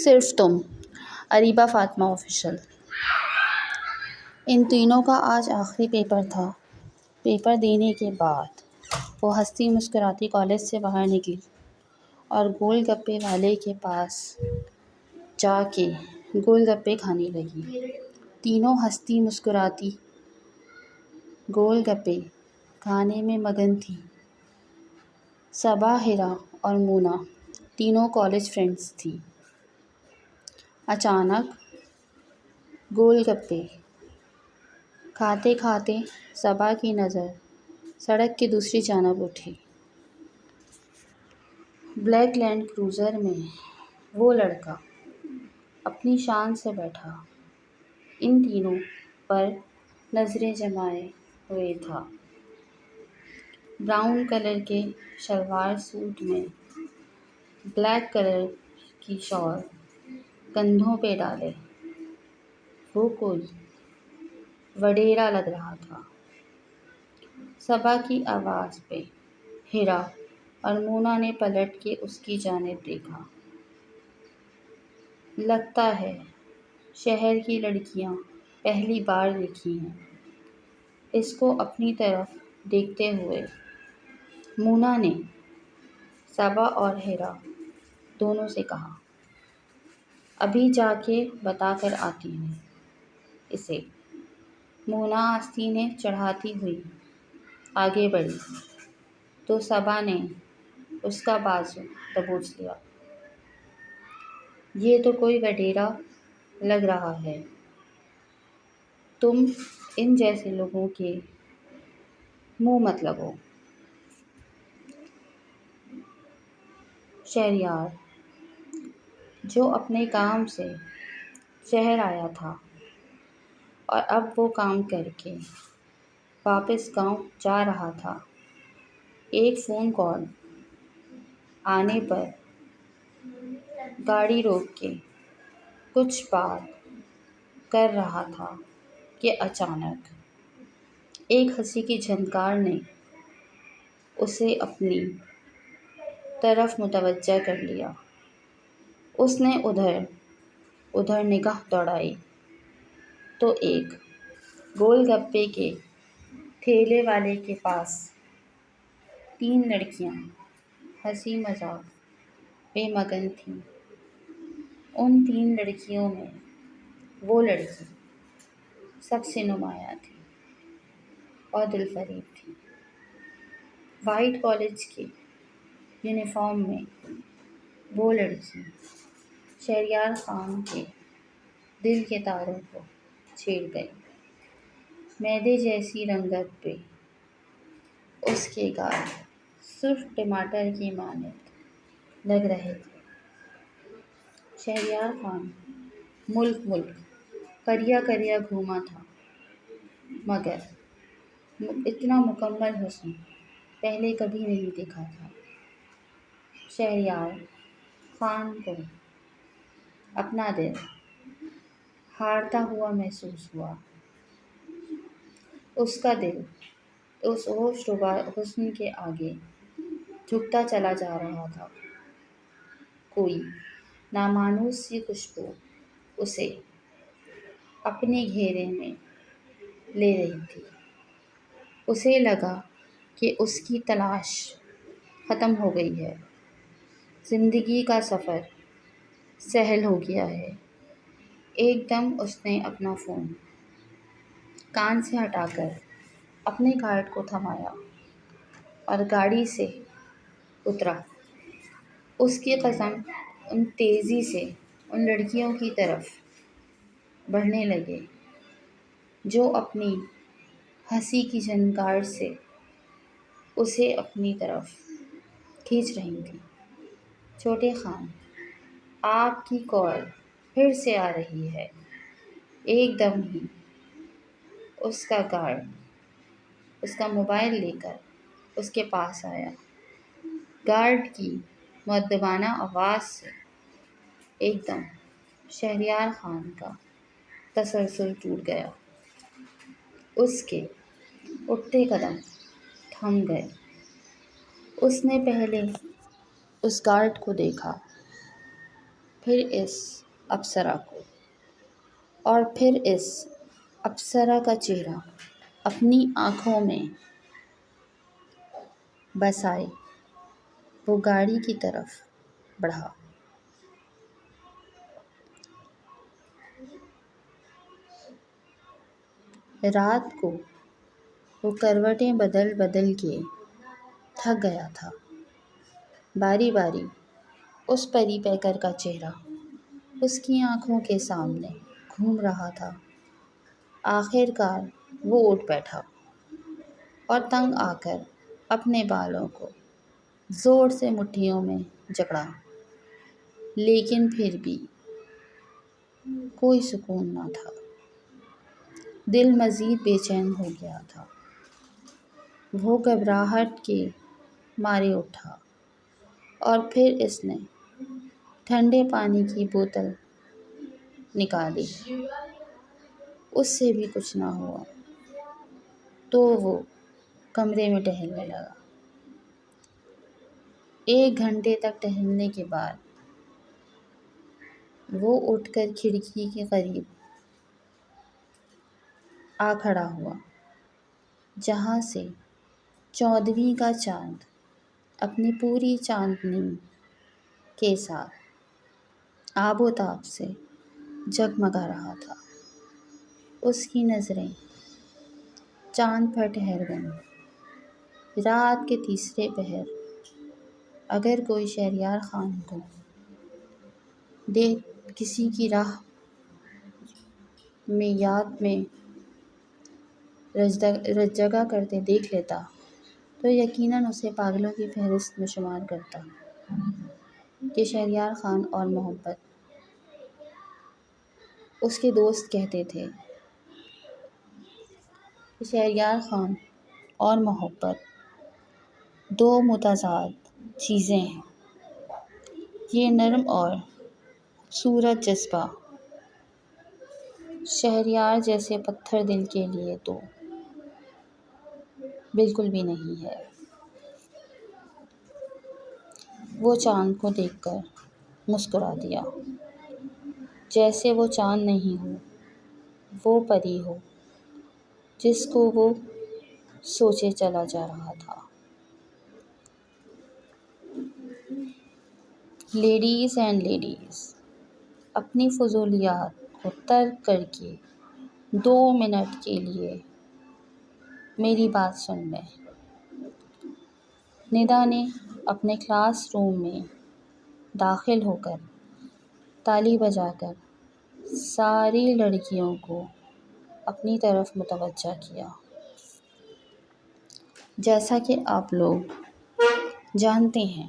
صرف تم، اریبہ فاطمہ آفیشل۔ ان تینوں کا آج آخری پیپر تھا۔ پیپر دینے کے بعد وہ ہنستی مسکراتی کالج سے باہر نکلی اور گول گپے والے کے پاس جا کے گول گپے کھانے لگی۔ تینوں ہنستی مسکراتی گول گپے کھانے میں مگن تھیں۔ صبا، ہیرا اور مونا تینوں کالج فرینڈز تھیں۔ اچانک گول گپے کھاتے کھاتے صبا کی نظر سڑک کی دوسری جانب اٹھی۔ بلیک لینڈ کروزر میں وہ لڑکا اپنی شان سے بیٹھا ان تینوں پر نظریں جمائے ہوئے تھا۔ براؤن کلر کے شلوار سوٹ میں بلیک کلر کی شال کندھوں پہ ڈالے وہ کوئی وڈیرا لگ رہا تھا۔ صبا کی آواز پہ ہیرا اور مونا نے پلٹ کے اس کی جانب دیکھا۔ لگتا ہے شہر کی لڑکیاں پہلی بار دیکھی ہیں اس کو اپنی طرف دیکھتے ہوئے مونا نے صبا اور ہیرا دونوں سے کہا، ابھی جا کے بتا کر آتی ہوں اسے۔ مونا آستینیں چڑھاتی ہوئی آگے بڑھی تو صبا نے اس کا بازو دبوچ لیا۔ یہ تو کوئی وڈیرا لگ رہا ہے، تم ان جیسے لوگوں کے منہ مت لگو۔ شہریار جو اپنے کام سے شہر آیا تھا اور اب وہ کام کر کے واپس گاؤں جا رہا تھا، ایک فون کال آنے پر گاڑی روک کے کچھ بات کر رہا تھا کہ اچانک ایک ہنسی کی جھنکار نے اسے اپنی طرف متوجہ کر لیا۔ اس نے ادھر نگاہ دوڑائی تو ایک گول گپے کے ٹھیلے والے کے پاس تین لڑکیاں ہنسی مذاق میں مگن تھیں۔ ان تین لڑکیوں میں وہ لڑکی سب سے نمایاں تھی اور دل فریب تھی۔ وائٹ کالج کے یونیفارم میں وہ لڑکی شہریار خان کے دل کے تاروں کو چھیڑ گئی۔ میدے جیسی رنگت پہ اس کے گال سرخ ٹماٹر کی مانند لگ رہے تھے۔ شہریار خان ملک کریا کریا گھوما تھا مگر اتنا مکمل حسن پہلے کبھی نہیں دیکھا تھا۔ شہریار خان کو اپنا دل ہارتا ہوا محسوس ہوا۔ اس کا دل اس ہوش ربا حسن کے آگے جھکتا چلا جا رہا تھا۔ کوئی نامانوس سی خوشبو اسے اپنے گھیرے میں لے رہی تھی۔ اسے لگا کہ اس کی تلاش ختم ہو گئی ہے، زندگی کا سفر سہل ہو گیا ہے۔ ایک دم اس نے اپنا فون کان سے ہٹا کر اپنے کارڈ کو تھمایا اور گاڑی سے اترا۔ اس کے قدم تیزی سے ان لڑکیوں کی طرف بڑھنے لگے جو اپنی ہنسی کی جھنکار سے اسے اپنی طرف کھینچ رہی تھیں۔ چھوٹے خان، آپ کی کال پھر سے آ رہی ہے۔ ایک دم ہی اس کا گارڈ اس کا موبائل لے کر اس کے پاس آیا۔ گارڈ کی مؤدبانہ آواز سے ایک دم شہریار خان کا تسلسل ٹوٹ گیا۔ اس کے اٹھتے قدم تھم گئے۔ اس نے پہلے اس گارڈ کو دیکھا، پھر اس اپسرا کو، اور پھر اس اپسرا کا چہرہ اپنی آنکھوں میں بسائے وہ گاڑی کی طرف بڑھا۔ رات کو وہ کروٹیں بدل بدل کے تھک گیا تھا۔ باری باری اس پری پیکر کا چہرہ اس کی آنکھوں کے سامنے گھوم رہا تھا۔ آخر کار وہ اٹھ بیٹھا اور تنگ آ کر اپنے بالوں کو زور سے مٹھیوں میں جکڑا، لیکن پھر بھی کوئی سکون نہ تھا۔ دل مزید بے چین ہو گیا تھا۔ وہ گھبراہٹ کے مارے اٹھا اور پھر اس نے ٹھنڈے پانی کی بوتل نکالی۔ اس سے بھی کچھ نہ ہوا تو وہ کمرے میں ٹہلنے لگا۔ 1 گھنٹے تک ٹہلنے کے بعد وہ اٹھ کر کھڑکی کے قریب آ کھڑا ہوا، جہاں سے 14ویں کا چاند اپنی پوری چاندنی کے ساتھ آب و تاب سے جگمگا رہا تھا۔ اس کی نظریں چاند پر ٹھہر گئیں۔ رات کے تیسرے پہر اگر کوئی شہریار خان کو کسی کی راہ میں یاد میں رجگا کرتے دیکھ لیتا تو یقیناً اسے پاگلوں کی فہرست میں شمار کرتا۔ کہ شہریار خان اور محبت، اس کے دوست کہتے تھے کہ شہریار خان اور محبت 2 متضاد چیزیں ہیں۔ یہ نرم اور خوبصورت جذبہ شہریار جیسے پتھر دل کے لیے تو بالکل بھی نہیں ہے۔ وہ چاند کو دیکھ کر مسکرا دیا، جیسے وہ چاند نہیں ہو، وہ پری ہو جس کو وہ سوچے چلا جا رہا تھا۔ لیڈیز اینڈ لیڈیز، اپنی فضولیات کو ترک کر کے 2 منٹ کے لیے میری بات سن لیں۔ ندا نے اپنے کلاس روم میں داخل ہو کر تالی بجا کر ساری لڑکیوں کو اپنی طرف متوجہ کیا۔ جیسا کہ آپ لوگ جانتے ہیں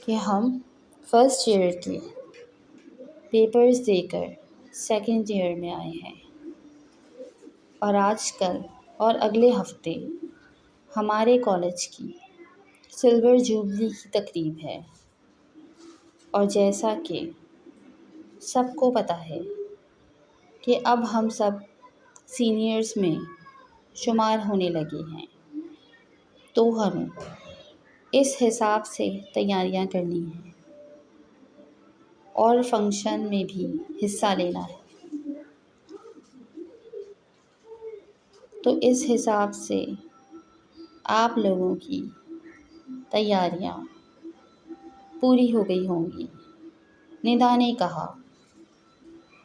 کہ ہم فرسٹ ایئر کے پیپرز دے کر سیکنڈ ایئر میں آئے ہیں، اور آج کل اور اگلے ہفتے ہمارے کالج کی سلور جوبلی کی تقریب ہے، اور جیسا کہ سب کو پتہ ہے کہ اب ہم سب سینئرز میں شمار ہونے لگے ہیں، تو ہمیں اس حساب سے تیاریاں کرنی ہیں اور فنکشن میں بھی حصہ لینا ہے۔ تو اس حساب سے آپ لوگوں کی تیاریاں پوری ہو گئی ہوں گی، ندا نے کہا۔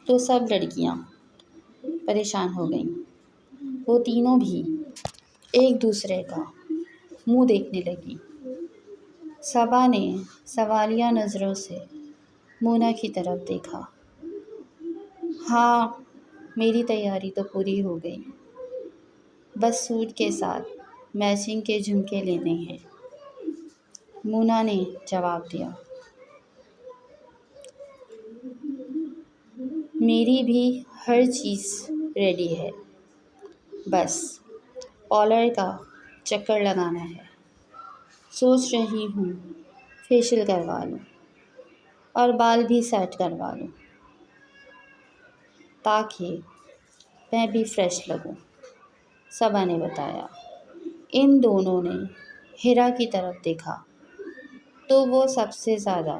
تو سب لڑکیاں پریشان ہو گئیں۔ وہ تینوں بھی ایک دوسرے کا منہ دیکھنے لگیں۔ صبا نے سوالیہ نظروں سے مونا کی طرف دیکھا۔ ہاں، میری تیاری تو پوری ہو گئی، بس سوٹ کے ساتھ میچنگ کے جھمکے لینے ہیں، مونا نے جواب دیا۔ میری بھی ہر چیز ریڈی ہے، بس پارلر کا چکر لگانا ہے۔ سوچ رہی ہوں فیشیل کروا لوں اور بال بھی سیٹ کروا لوں تاکہ میں بھی فریش لگوں، صبا نے بتایا۔ ان دونوں نے ہیرا کی طرف دیکھا تو وہ سب سے زیادہ